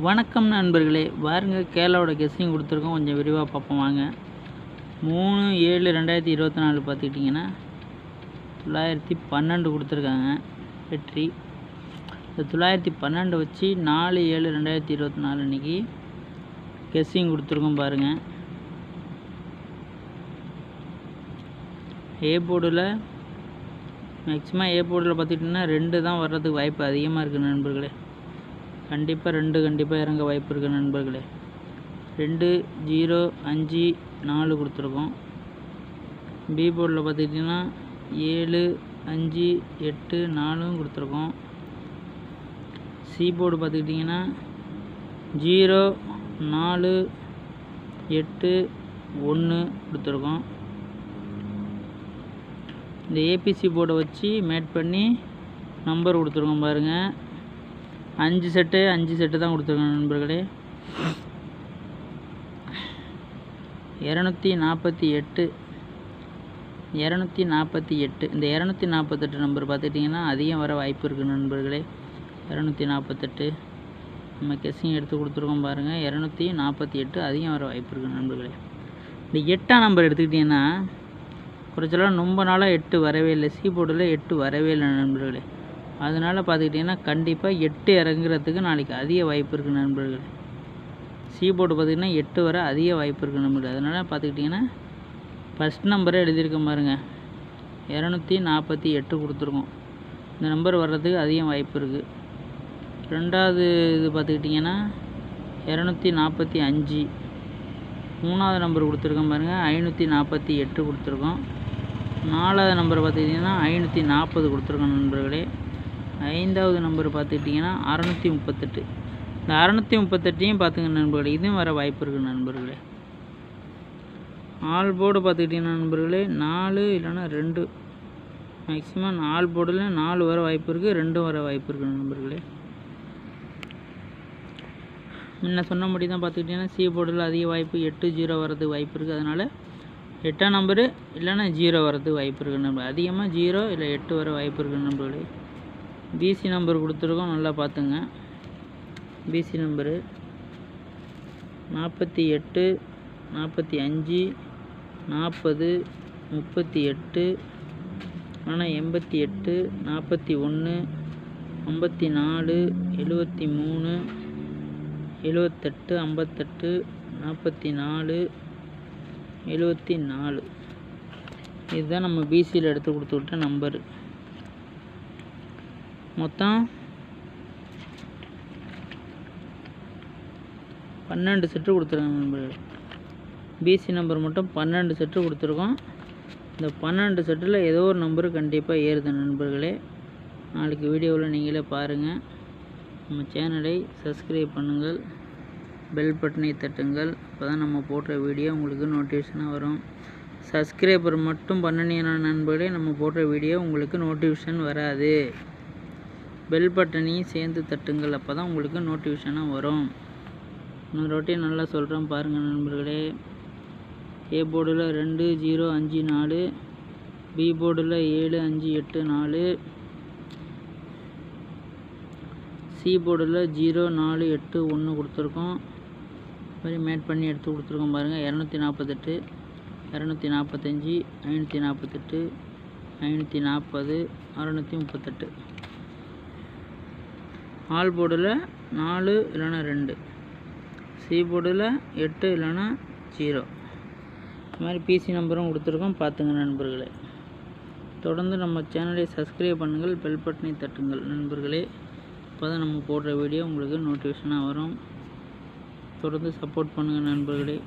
வணக்கம் நண்பர்களே, பாருங்க கேரளாவோட கெஸ்ஸிங் கொடுத்துருக்கோம். கொஞ்சம் விரிவாக பார்ப்போம் வாங்க. 3/7/2024 பார்த்துக்கிட்டிங்கன்னா 912 கொடுத்துருக்காங்க வெற்றி. இந்த 912 வச்சு 4/7/2024 அன்றைக்கி கெஸ்ஸிங் கொடுத்துருக்கோம் பாருங்கள். ஏ போர்டில் மேக்ஸிமம் பார்த்துக்கிட்டிங்கன்னா 2 தான் வர்றதுக்கு வாய்ப்பு அதிகமாக இருக்குது நண்பர்களே. கண்டிப்பாக 2 கண்டிப்பாக இறங்க வாய்ப்பு இருக்குது நண்பர்களே. 2, 0, 5, 4 கொடுத்துருக்கோம். பி போர்டில் பார்த்துக்கிட்டிங்கன்னா 7, 5, 8, 4 கொடுத்துருக்கோம். சி போர்டு பார்த்துக்கிட்டிங்கன்னா 0, 4, 8, 1 கொடுத்துருக்கோம். இந்த ஏபிசி போர்டை வச்சு மேட் பண்ணி நம்பர் கொடுத்துருக்கோம் பாருங்கள். 5 செட்டு தான் கொடுத்துருக்கோம் நண்பர்களே. 248 இந்த 248 நம்பர் பார்த்துக்கிட்டிங்கன்னா அதிகம் வர வாய்ப்பு இருக்குது நண்பர்களே. 248 நம்ம கெஸ்ஸிங் எடுத்து கொடுத்துருக்கோம் பாருங்கள். 248 அதிகம் வர வாய்ப்பு இருக்குது நண்பர்களே. இந்த 8ஆம் நம்பர் எடுத்துக்கிட்டிங்கன்னா குறைச்சலாம் ரொம்ப நாளாக 8 வரவே இல்லை. சி போர்டில் 8 வரவே இல்லை நண்பர்களே. அதனால் பார்த்துக்கிட்டிங்கன்னா கண்டிப்பாக 8 இறங்குறதுக்கு நாளைக்கு அதிக வாய்ப்பு இருக்குது நண்பர்களே. சி போர்டு பார்த்திங்கன்னா 8 வர அதிக வாய்ப்பு இருக்குது நண்பர்களே. அதனால் பார்த்துக்கிட்டிங்கன்னா ஃபஸ்ட் நம்பரை எழுதியிருக்கோம் பாருங்கள். 248 கொடுத்துருக்கோம். இந்த நம்பர் வர்றதுக்கு அதிகம் வாய்ப்பு இருக்குது. ரெண்டாவது இது பார்த்துக்கிட்டிங்கன்னா 245. மூணாவது நம்பர் கொடுத்துருக்கோம் பாருங்கள். 548 கொடுத்துருக்கோம். நாலாவது நம்பர் பார்த்துக்கிட்டிங்கன்னா 540 கொடுத்துருக்கோம் நண்பர்களே. ஐந்தாவது நம்பர் பார்த்துக்கிட்டிங்கன்னா 638. இந்த 638 பார்த்துங்க நண்பர்களே. இதுவும் வர வாய்ப்பு இருக்குது நண்பர்களே. ஆல் போர்டு பார்த்துக்கிட்டிங்கன்னா நண்பர்களே 4 இல்லைன்னா 2 மேக்ஸிமம் 4 போர்டில் 4 வர வாய்ப்பு இருக்குது, 2 வர வாய்ப்பு இருக்குது நண்பர்களே. முன்ன சொன்னபடி தான் பார்த்துக்கிட்டிங்கன்னா சி போர்டில் அதிக வாய்ப்பு 8, 0 வரதுக்கு வாய்ப்பு இருக்குது. அதனால் 8ஆம் நம்பரு இல்லைன்னா 0 வரதுக்கு வாய்ப்பு இருக்குது நண்பர். அதிகமாக 0 இல்லை 8 வர வாய்ப்பு இருக்குது நண்பர்களே. பிசி நம்பர் கொடுத்துருக்கோம், நல்லா பார்த்துங்க. பிசி நம்பரு 48, 45, 40, 38, ஆனால் 88, 41, 54, 73, 78, 58, 44, 74. இதுதான் நம்ம பிசியில் எடுத்து கொடுத்துக்கிட்ட நம்பரு. மொத்தம் 12 செட்டு கொடுத்துருக்காங்க நண்பர்கள். பிசி நம்பர் மட்டும் 12 செட்டு கொடுத்துருக்கோம். இந்த 12 செட்டில் ஏதோ ஒரு நம்பரு கண்டிப்பாக ஏறுது நண்பர்களே. நாளைக்கு வீடியோவில் நீங்களே பாருங்கள். நம்ம சேனலை சப்ஸ்கிரைப் பண்ணுங்கள், பெல் பட்டனை தட்டுங்கள். அப்போ தான் நம்ம போடுற வீடியோ உங்களுக்கு நோட்டிஃபிகேஷனாக வரும். சப்ஸ்கிரைபர் மட்டும் பண்ணினீங்கன்னா நண்பர்களே நம்ம போடுற வீடியோ உங்களுக்கு நோட்டிஃபிகேஷன் வராது. பெல் பட்டனையும் சேர்ந்து தட்டுங்கள், அப்போ தான் உங்களுக்கு நோட்டிஃபிகேஷனாக வரும். இன்னொரு வாட்டி நல்லா சொல்கிறேன் பாருங்கள் நண்பர்களே. ஏ போர்டில் 2, 0, 5, 4, பி போர்டில் 7, 5, 8, 4, சி போர்டில் 0, 4, 8, 1 கொடுத்துருக்கோம். மாதிரி மேட் பண்ணி எடுத்து கொடுத்துருக்கோம் பாருங்கள். 248, 245, 548, 540, 638. ஆல் போர்டில் 4 இல்லைன்னா 2, சி போர்டில் 8 இல்லைன்னா 0. இது மாதிரி பிசி நம்பரும் கொடுத்துருக்கோம், பார்த்துங்க நண்பர்களே. தொடர்ந்து நம்ம சேனலை சப்ஸ்கிரைப் பண்ணுங்கள், பெல் பட்டனை தட்டுங்கள் நண்பர்களே. அப்போ தான் நம்ம போடுற வீடியோ உங்களுக்கு நோட்டிஃபிகேஷனாக வரும். தொடர்ந்து சப்போர்ட் பண்ணுங்கள் நண்பர்களே.